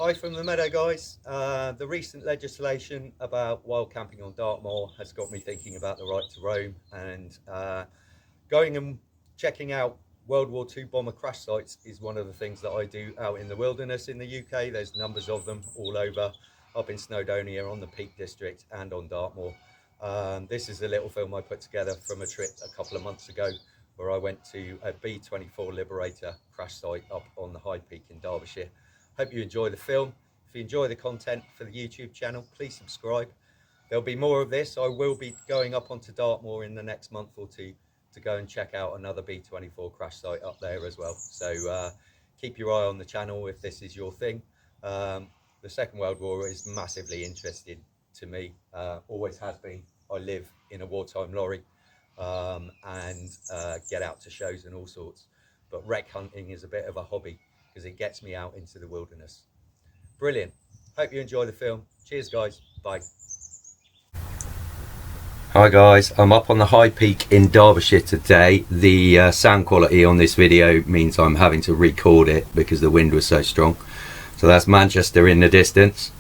Hi from the meadow, guys. The recent legislation about wild camping on Dartmoor has got me thinking about the right to roam and going and checking out World War II bomber crash sites is one of the things that I do out in the wilderness in the UK. There's numbers of them all over, up in Snowdonia, on the Peak District and on Dartmoor. This is a little film I put together from a trip a couple of months ago where I went to a B24 Liberator crash site up on the High Peak in Derbyshire. Hope you enjoy the film. If you enjoy the content for the YouTube channel, please subscribe. There'll be more of this. I will be going up onto Dartmoor in the next month or two to go and check out another B24 crash site up there as well. So keep your eye on the channel if this is your thing. The Second World War is massively interesting to me, always has been. I live in a wartime lorry and get out to shows and all sorts. But wreck hunting is a bit of a hobby because it gets me out into the wilderness. Brilliant. Hope you enjoy the film. Cheers, guys. Bye. Hi guys, I'm up on the High Peak in Derbyshire today. The sound quality on this video means I'm having to record it because the wind was so strong. So that's Manchester in the distance.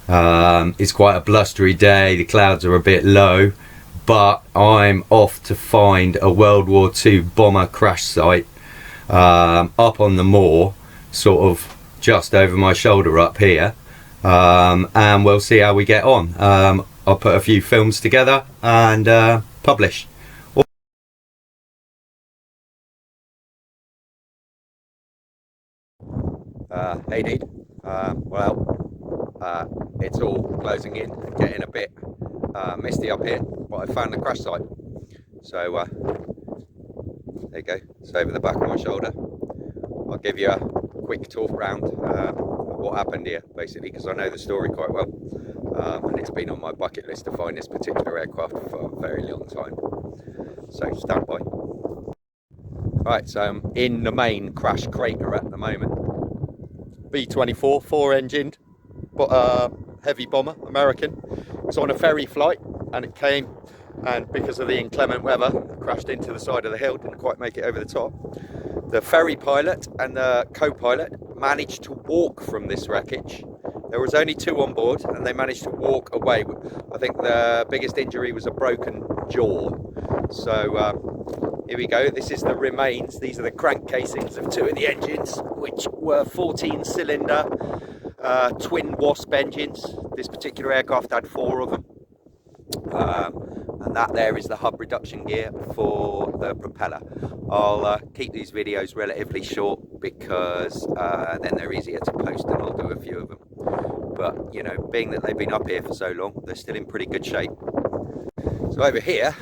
It's quite a blustery day, the clouds are a bit low, but I'm off to find a World War II bomber crash site up on the moor, sort of just over my shoulder up here, and we'll see how we get on. I'll put a few films together and publish. Hey Deed, it's all closing in and getting a bit misty up here, but I found the crash site. So there you go, it's over the back of my shoulder. I'll give you a quick talk round of what happened here, basically, because I know the story quite well, and it's been on my bucket list to find this particular aircraft for a very long time. So stand by. Right, so I'm in the main crash crater at the moment. B24, 4-engined, but heavy bomber, American. It's on a ferry flight, and it came, and because of the inclement weather, crashed into the side of the hill, didn't quite make it over the top. The ferry pilot and the co-pilot managed to walk from this wreckage. There was only 2 on board and they managed to walk away. I think the biggest injury was a broken jaw. So here we go, this is the remains. These are the crank casings of 2 of the engines, which were 14-cylinder twin Wasp engines. This particular aircraft had 4 of them. And that there is the hub reduction gear for the propeller. I'll keep these videos relatively short because then they're easier to post, and I'll do a few of them. But you know, being that they've been up here for so long, they're still in pretty good shape. So over here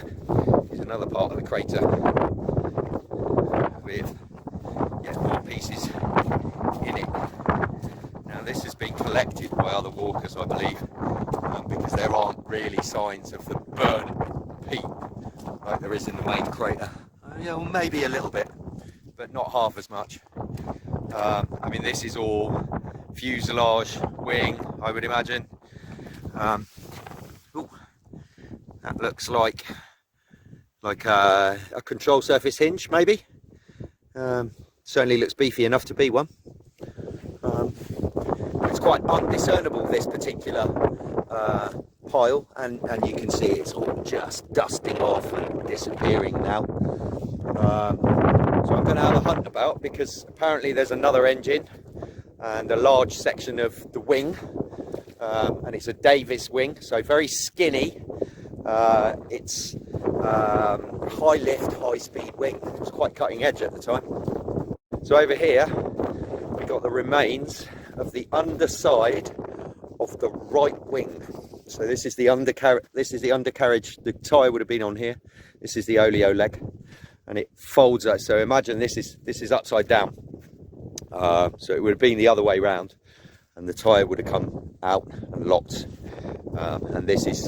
is another part of the crater with more pieces in it. Now this has been collected by other walkers, I believe, because there aren't really signs of the burnt peat like there is in the main crater. Yeah, well, maybe a little bit, but not half as much. I mean, this is all fuselage, wing, I would imagine. Ooh, that looks like a control surface hinge, maybe. Certainly looks beefy enough to be one. It's quite undiscernible, this particular pile, and you can see it's all just dusting off and disappearing now. So I'm going to have a hunt about, because apparently there's another engine and a large section of the wing, and it's a Davis wing, so very skinny. It's high lift, high speed wing. It was quite cutting edge at the time. So over here we've got the remains of the underside of the right wing. So this is the undercarriage. The tyre would have been on here. This is the oleo leg, and it folds out. So imagine this is upside down. So it would have been the other way round, and the tyre would have come out and locked. And this is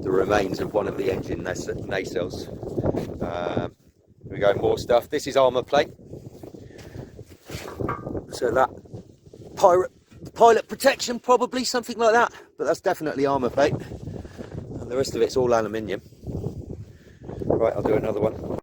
the remains of one of the engine nacelles. Here we go, more stuff. This is armour plate. So that pilot protection, probably something like that, but that's definitely armour plate, and the rest of it's all aluminium. Right, I'll do another one.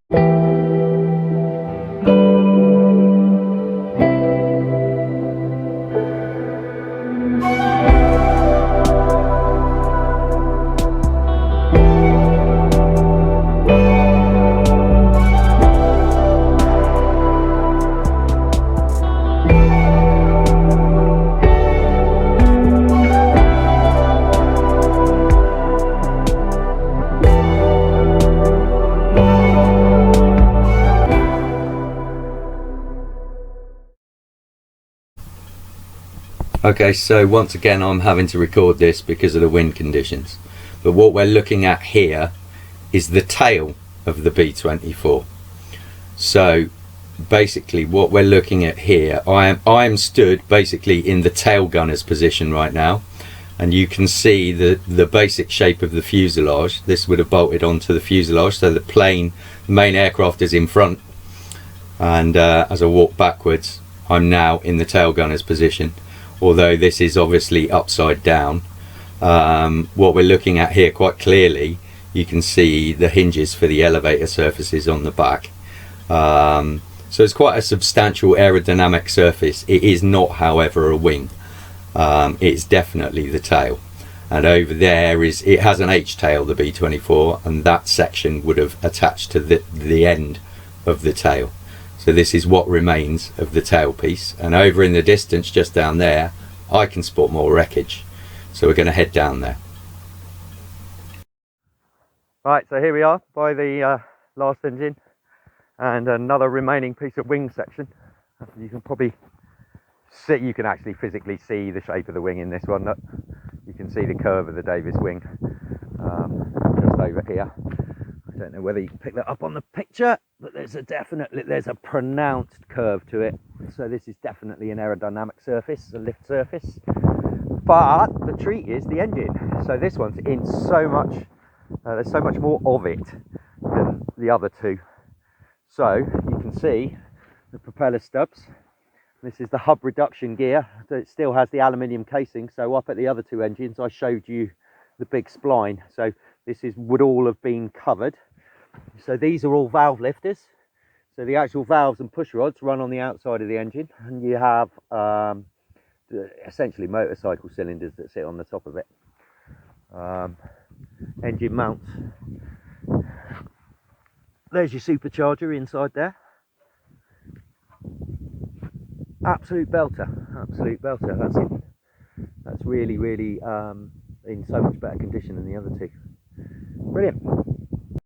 Okay, so once again I'm having to record this because of the wind conditions, but what we're looking at here is the tail of the B24. So basically what we're looking at here, I am stood basically in the tail gunner's position right now, and you can see the basic shape of the fuselage. This would have bolted onto the fuselage, so the main aircraft is in front, and as I walk backwards I'm now in the tail gunner's position, although this is obviously upside down. What we're looking at here, quite clearly you can see the hinges for the elevator surfaces on the back. So it's quite a substantial aerodynamic surface. It is not, however, a wing. It's definitely the tail, and over there it has an H tail, the B24, and that section would have attached to the end of the tail. So this is what remains of the tail piece, and over in the distance just down there I can spot more wreckage, so we're going to head down there. Right, so here we are by the last engine and another remaining piece of wing section. You can probably see, you can actually physically see the shape of the wing in this one. Look, you can see the curve of the Davis wing just over here. I don't know whether you can pick that up on the picture, but there's a pronounced curve to it. So this is definitely an aerodynamic surface, a lift surface. But the treat is the engine. So this one's in so much, there's so much more of it than the other two. So you can see the propeller stubs. This is the hub reduction gear. It still has the aluminium casing. So up at the other two engines, I showed you the big spline. So this would all have been covered. So these are all valve lifters. So the actual valves and push rods run on the outside of the engine, and you have essentially motorcycle cylinders that sit on the top of it. Engine mounts. There's your supercharger inside there. Absolute belter, absolute belter. That's really in so much better condition than the other two. Brilliant.